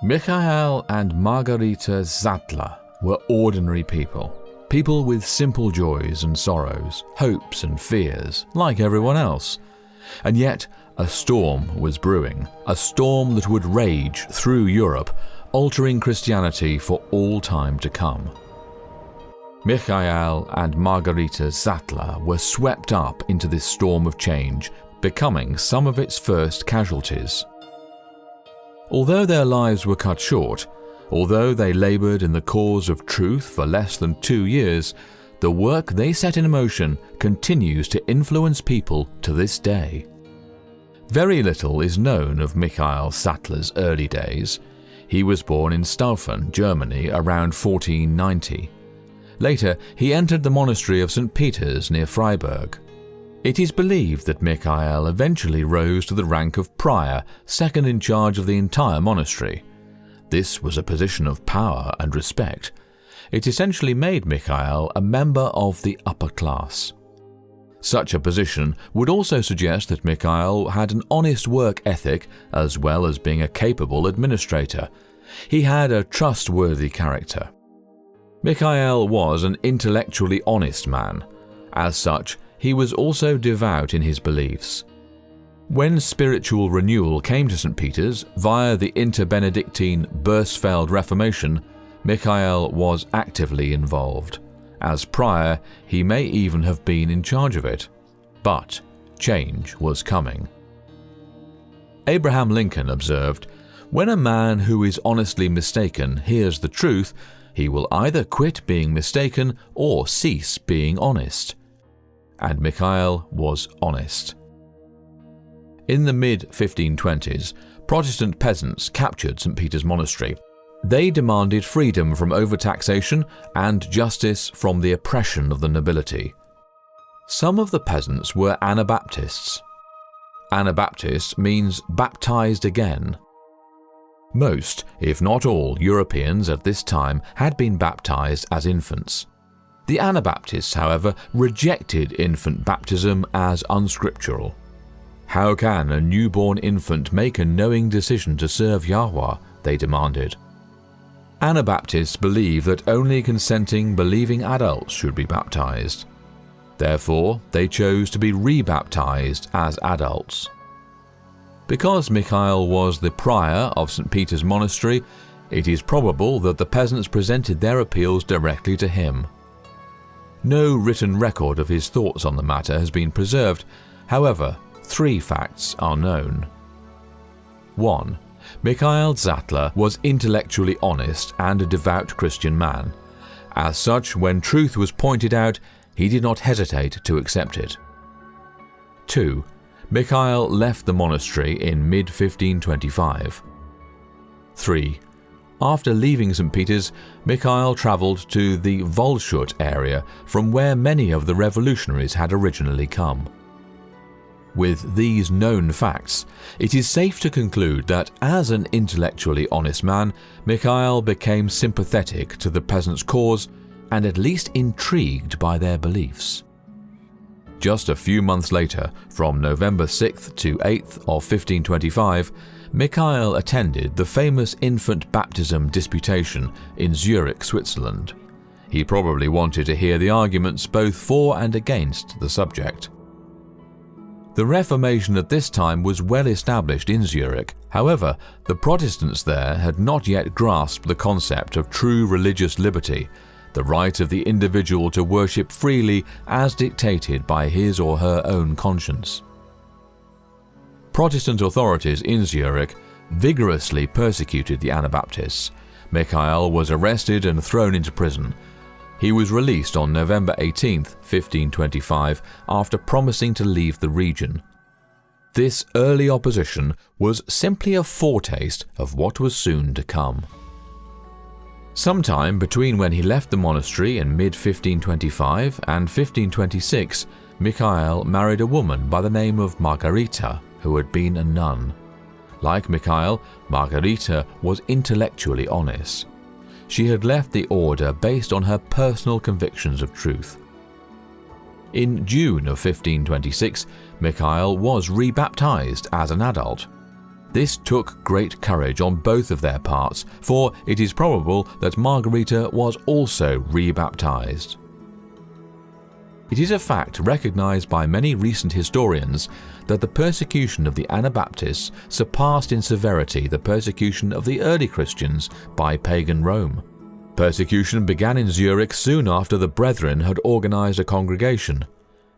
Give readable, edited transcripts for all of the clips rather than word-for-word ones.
Michael and Margaretha Sattler were ordinary people. People with simple joys and sorrows, hopes and fears, like everyone else. And yet, a storm was brewing, a storm that would rage through Europe, altering Christianity for all time to come. Michael and Margaretha Sattler were swept up into this storm of change, becoming some of its first casualties. Although their lives were cut short, although they laboured in the cause of truth for less than 2 years, the work they set in motion continues to influence people to this day. Very little is known of Michael Sattler's early days. He was born in Staufen, Germany, around 1490. Later, he entered the monastery of St. Peter's near Freiburg. It is believed that Michael eventually rose to the rank of prior, second in charge of the entire monastery. This was a position of power and respect. It essentially made Michael a member of the upper class. Such a position would also suggest that Michael had an honest work ethic as well as being a capable administrator. He had a trustworthy character. Michael was an intellectually honest man. As such, he was also devout in his beliefs. When spiritual renewal came to St. Peter's via the inter-Benedictine Bursfeld Reformation, Michael was actively involved. As prior, he may even have been in charge of it. But change was coming. Abraham Lincoln observed, "When a man who is honestly mistaken hears the truth, he will either quit being mistaken or cease being honest." And Michael was honest. In the mid-1520s, Protestant peasants captured St. Peter's Monastery. They demanded freedom from overtaxation and justice from the oppression of the nobility. Some of the peasants were Anabaptists. Anabaptist means baptized again. Most, if not all, Europeans at this time had been baptized as infants. The Anabaptists, however, rejected infant baptism as unscriptural. How can a newborn infant make a knowing decision to serve Yahweh? They demanded. Anabaptists believe that only consenting, believing adults should be baptized. Therefore, they chose to be rebaptized as adults. Because Michael was the prior of St. Peter's Monastery, it is probable that the peasants presented their appeals directly to him. No written record of his thoughts on the matter has been preserved. However, 3 facts are known. 1. Michael Sattler was intellectually honest and a devout Christian man. As such, when truth was pointed out, he did not hesitate to accept it. 2. Michael left the monastery in mid-1525. 3. After leaving St. Peter's, Michael travelled to the Waldshut area from where many of the revolutionaries had originally come. With these known facts, it is safe to conclude that as an intellectually honest man, Michael became sympathetic to the peasants' cause and at least intrigued by their beliefs. Just a few months later, from November 6th to 8th of 1525, Michael attended the famous infant baptism disputation in Zurich, Switzerland. He probably wanted to hear the arguments both for and against the subject. The Reformation at this time was well established in Zurich. However, the Protestants there had not yet grasped the concept of true religious liberty, the right of the individual to worship freely as dictated by his or her own conscience. Protestant authorities in Zurich vigorously persecuted the Anabaptists. Michael was arrested and thrown into prison. He was released on November 18, 1525, after promising to leave the region. This early opposition was simply a foretaste of what was soon to come. Sometime between when he left the monastery in mid-1525 and 1526, Michael married a woman by the name of Margaretha, who had been a nun. Like Michael, Margaretha was intellectually honest. She had left the order based on her personal convictions of truth. In June of 1526, Michael was rebaptized as an adult. This took great courage on both of their parts, for it is probable that Margaretha was also rebaptized. It is a fact recognized by many recent historians that the persecution of the Anabaptists surpassed in severity the persecution of the early Christians by pagan Rome. Persecution began in Zurich soon after the Brethren had organized a congregation.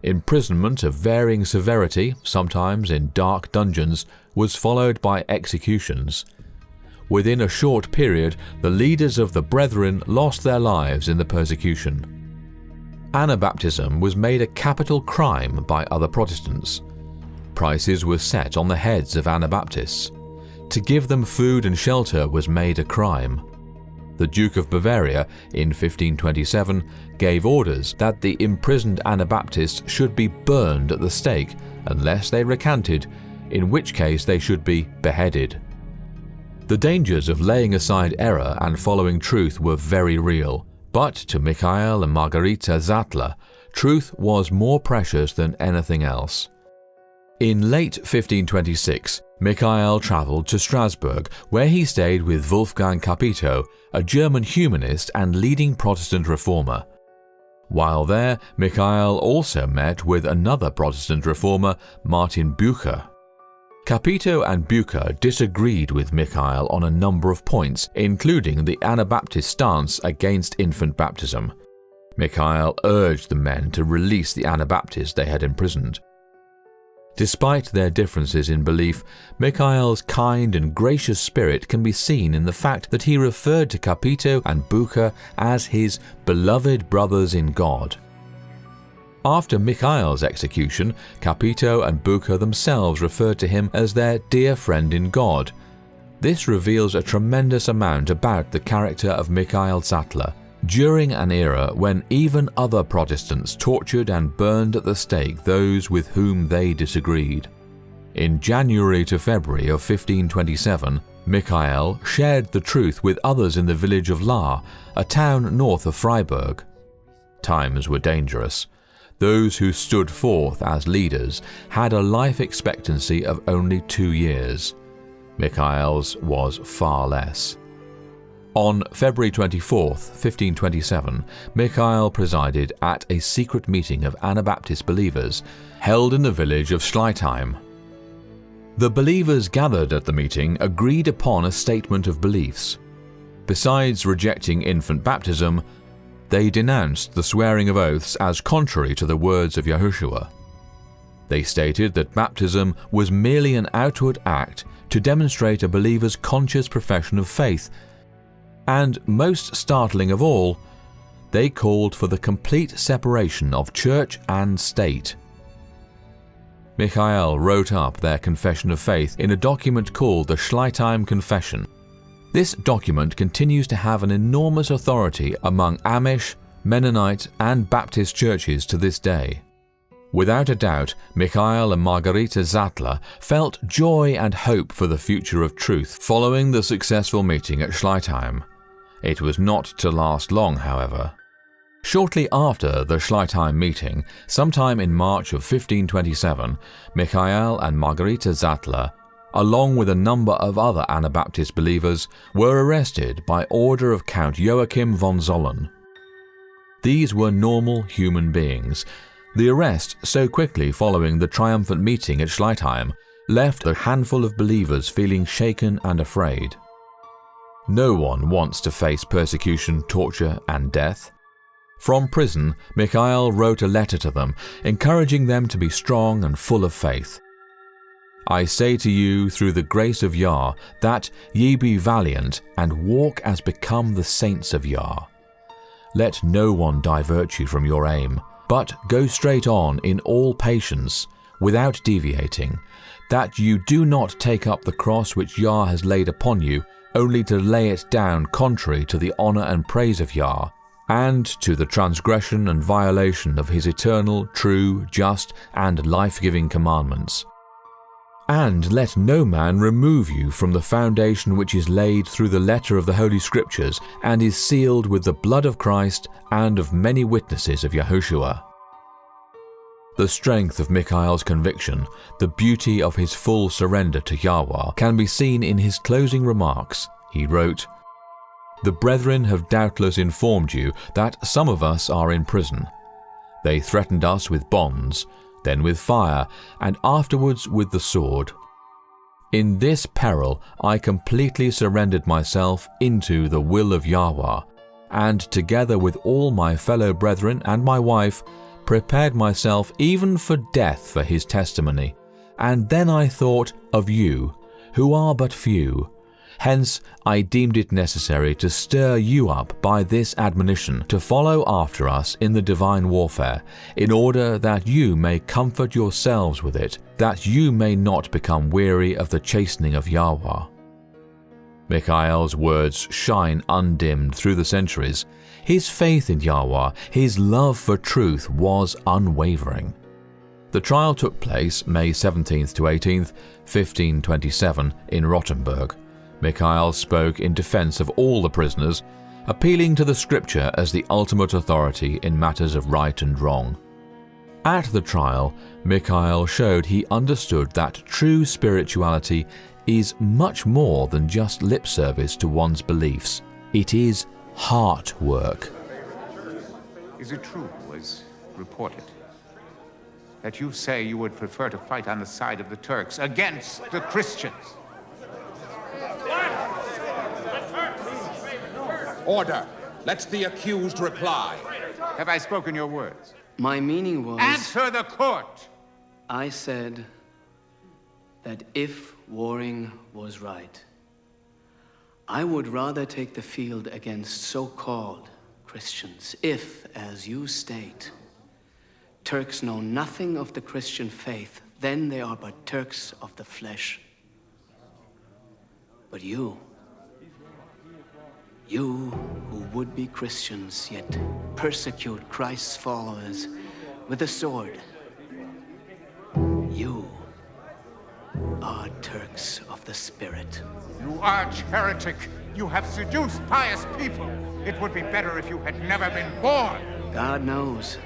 Imprisonment of varying severity, sometimes in dark dungeons, was followed by executions. Within a short period, the leaders of the Brethren lost their lives in the persecution. Anabaptism was made a capital crime by other Protestants. Prices were set on the heads of Anabaptists. To give them food and shelter was made a crime. The Duke of Bavaria, in 1527, gave orders that the imprisoned Anabaptists should be burned at the stake unless they recanted, in which case they should be beheaded. The dangers of laying aside error and following truth were very real, but to Michael and Margaretha Sattler, truth was more precious than anything else. In late 1526, Michael travelled to Strasbourg, where he stayed with Wolfgang Capito, a German humanist and leading Protestant reformer. While there, Michael also met with another Protestant reformer, Martin Bucer. Capito and Bucer disagreed with Michael on a number of points, including the Anabaptist stance against infant baptism. Michael urged the men to release the Anabaptists they had imprisoned. Despite their differences in belief, Michael's kind and gracious spirit can be seen in the fact that he referred to Capito and Bucer as his beloved brothers in God. After Michael's execution, Capito and Bucer themselves referred to him as their dear friend in God. This reveals a tremendous amount about the character of Michael Sattler, during an era when even other Protestants tortured and burned at the stake those with whom they disagreed. In January to February of 1527, Michael shared the truth with others in the village of Lahr, a town north of Freiburg. Times were dangerous. Those who stood forth as leaders had a life expectancy of only 2 years. Michael's was far less. On February 24, 1527, Michael presided at a secret meeting of Anabaptist believers held in the village of Schleitheim. The believers gathered at the meeting agreed upon a statement of beliefs. Besides rejecting infant baptism, they denounced the swearing of oaths as contrary to the words of Yahushua. They stated that baptism was merely an outward act to demonstrate a believer's conscious profession of faith, and, most startling of all, they called for the complete separation of church and state. Michael wrote up their confession of faith in a document called the Schleitheim Confession. This document continues to have an enormous authority among Amish, Mennonite, and Baptist churches to this day. Without a doubt, Michael and Margaretha Sattler felt joy and hope for the future of truth following the successful meeting at Schleitheim. It was not to last long, however. Shortly after the Schleitheim meeting, sometime in March of 1527, Michael and Margaretha Sattler, along with a number of other Anabaptist believers, were arrested by order of Count Joachim von Zollen. These were normal human beings. The arrest, so quickly following the triumphant meeting at Schleitheim, left a handful of believers feeling shaken and afraid. No one wants to face persecution, torture, and death. From prison, Michael wrote a letter to them, encouraging them to be strong and full of faith. I say to you through the grace of Yah, that ye be valiant and walk as become the saints of Yah. Let no one divert you from your aim, but go straight on in all patience, without deviating, that you do not take up the cross which Yah has laid upon you, only to lay it down contrary to the honour and praise of Yah, and to the transgression and violation of his eternal, true, just, and life-giving commandments. And let no man remove you from the foundation which is laid through the letter of the Holy Scriptures, and is sealed with the blood of Christ and of many witnesses of Yahushua. The strength of Michael's conviction, the beauty of his full surrender to Yahweh, can be seen in his closing remarks. He wrote, "The brethren have doubtless informed you that some of us are in prison. They threatened us with bonds, then with fire, and afterwards with the sword. In this peril I completely surrendered myself into the will of Yahweh, and together with all my fellow brethren and my wife, prepared myself even for death for his testimony. And then I thought of you, who are but few. Hence I deemed it necessary to stir you up by this admonition to follow after us in the divine warfare, in order that you may comfort yourselves with it, that you may not become weary of the chastening of Yahweh." Michael's words shine undimmed through the centuries. His faith in Yahweh, his love for truth was unwavering. The trial took place May 17th to 18th, 1527 in Rottenburg. Michael spoke in defense of all the prisoners, appealing to the scripture as the ultimate authority in matters of right and wrong. At the trial, Michael showed he understood that true spirituality is much more than just lip service to one's beliefs. It is heart work. Is it true, as reported, that you say you would prefer to fight on the side of the Turks against the Christians? Order. Let the accused reply. Have I spoken your words? My meaning was... Answer the court! I said that if warring was right, I would rather take the field against so-called Christians if, as you state, Turks know nothing of the Christian faith, then they are but Turks of the flesh. But you who would be Christians, yet persecute Christ's followers with a sword, you are Turks of the Spirit. You arch heretic! You have seduced pious people! It would be better if you had never been born! God knows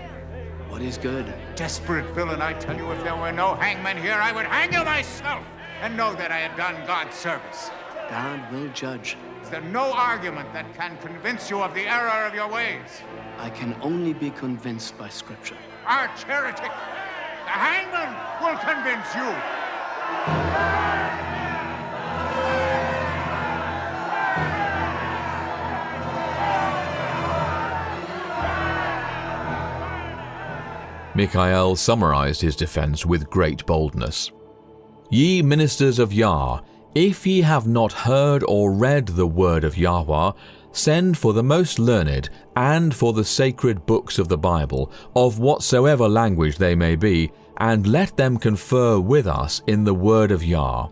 what is good. Desperate villain, I tell you, if there were no hangman here, I would hang you myself and know that I had done God's service. God will judge. Is there no argument that can convince you of the error of your ways? I can only be convinced by Scripture. Arch heretic! The hangman will convince you! Michael summarized his defense with great boldness. "Ye ministers of Yah, if ye have not heard or read the word of Yahweh, send for the most learned and for the sacred books of the Bible, of whatsoever language they may be, and let them confer with us in the word of Yah.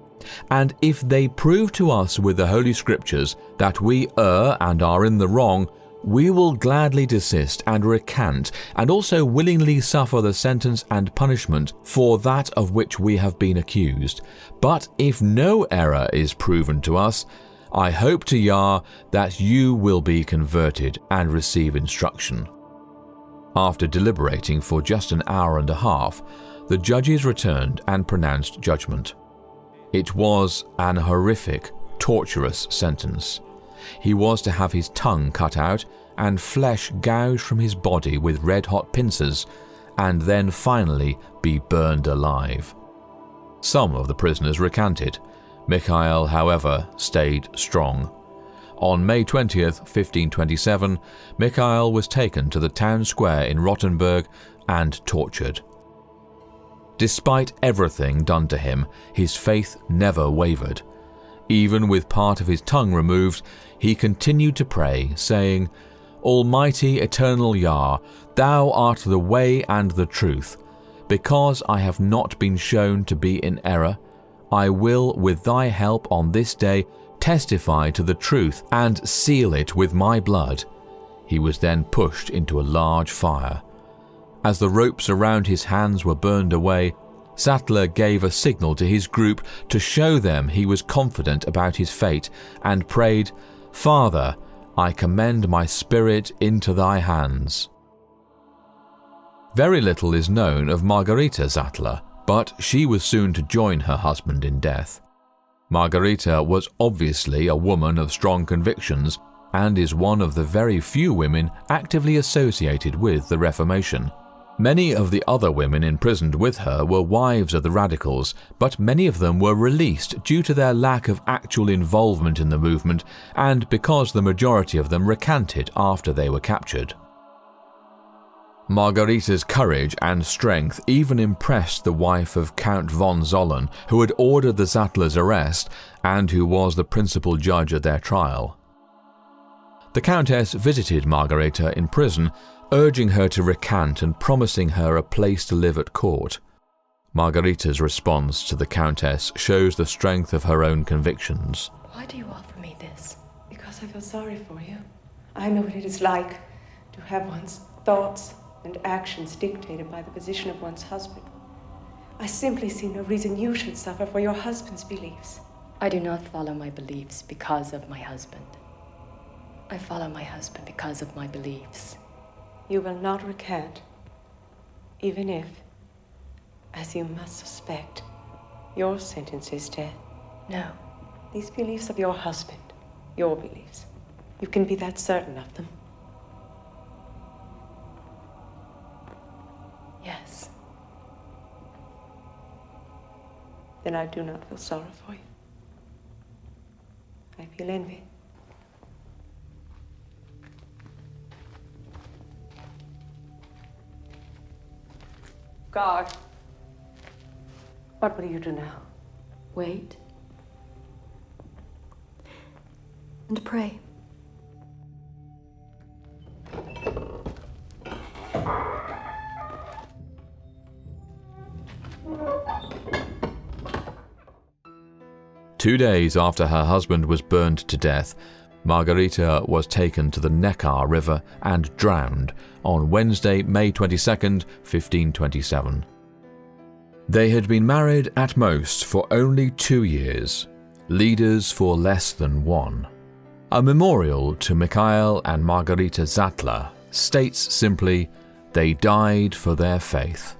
And if they prove to us with the Holy Scriptures that we err and are in the wrong, we will gladly desist and recant, and also willingly suffer the sentence and punishment for that of which we have been accused. But if no error is proven to us, I hope to Yah that you will be converted and receive instruction." After deliberating for just an hour and a half, the judges returned and pronounced judgment. It was an horrific, torturous sentence. He was to have his tongue cut out and flesh gouged from his body with red-hot pincers, and then finally be burned alive. Some of the prisoners recanted. Michael, however, stayed strong. On May 20th, 1527, Michael was taken to the town square in Rottenburg and tortured. Despite everything done to him, his faith never wavered. Even with part of his tongue removed, he continued to pray, saying, "Almighty eternal Yah, thou art the way and the truth. Because I have not been shown to be in error, I will, with thy help on this day, testify to the truth and seal it with my blood." He was then pushed into a large fire. As the ropes around his hands were burned away, Sattler gave a signal to his group to show them he was confident about his fate, and prayed, "Father, I commend my spirit into thy hands." Very little is known of Margaretha Sattler, but she was soon to join her husband in death. Margaretha was obviously a woman of strong convictions and is one of the very few women actively associated with the Reformation. Many of the other women imprisoned with her were wives of the radicals, but many of them were released due to their lack of actual involvement in the movement and because the majority of them recanted after they were captured. Margaretha's courage and strength even impressed the wife of Count von Zollen, who had ordered the Sattlers' arrest and who was the principal judge at their trial. The Countess visited Margaretha in prison, urging her to recant and promising her a place to live at court. Margaretha's response to the Countess shows the strength of her own convictions. Why do you offer me this? Because I feel sorry for you. I know what it is like to have one's thoughts and actions dictated by the position of one's husband. I simply see no reason you should suffer for your husband's beliefs. I do not follow my beliefs because of my husband. I follow my husband because of my beliefs. You will not recant, even if, as you must suspect, your sentence is death. No. These beliefs of your husband, your beliefs, you can be that certain of them. Yes. Then I do not feel sorrow for you. I feel envy. Guard, what will you do now? Wait. And pray. Two days after her husband was burned to death, Margaretha was taken to the Neckar River and drowned on Wednesday, May 22nd, 1527. They had been married at most for only 2 years, leaders for less than 1. A memorial to Michael and Margaretha Sattler states simply, they died for their faith.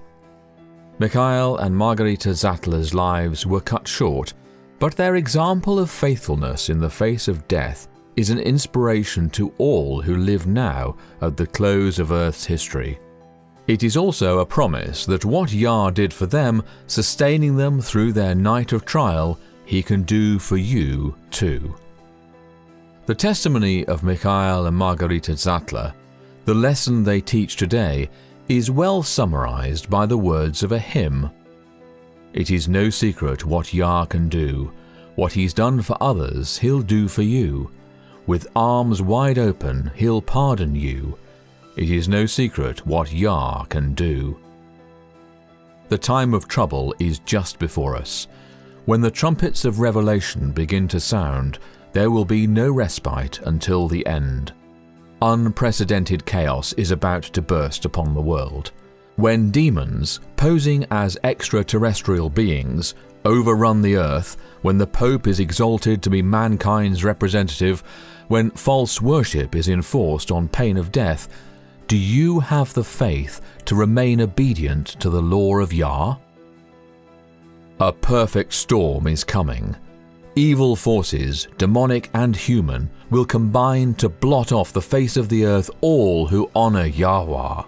Michael and Margaretha Sattler's lives were cut short, but their example of faithfulness in the face of death is an inspiration to all who live now at the close of Earth's history. It is also a promise that what Yah did for them, sustaining them through their night of trial, He can do for you too. The testimony of Michael and Margaretha Sattler, the lesson they teach today, is well summarized by the words of a hymn. It is no secret what Yah can do. What He's done for others, He'll do for you. With arms wide open, He'll pardon you. It is no secret what Yah can do. The time of trouble is just before us. When the trumpets of revelation begin to sound, there will be no respite until the end. Unprecedented chaos is about to burst upon the world. When demons, posing as extraterrestrial beings, overrun the earth, when the Pope is exalted to be mankind's representative, when false worship is enforced on pain of death, do you have the faith to remain obedient to the law of Yah? A perfect storm is coming. Evil forces, demonic and human, will combine to blot off the face of the earth all who honor Yahweh.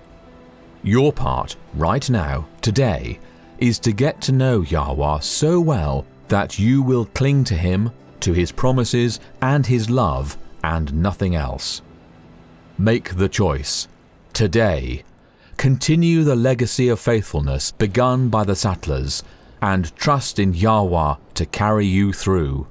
Your part, right now, today, is to get to know Yahweh so well that you will cling to Him, to His promises and His love, and nothing else. Make the choice. Today. Continue the legacy of faithfulness begun by the Sattlers, and trust in Yahweh to carry you through.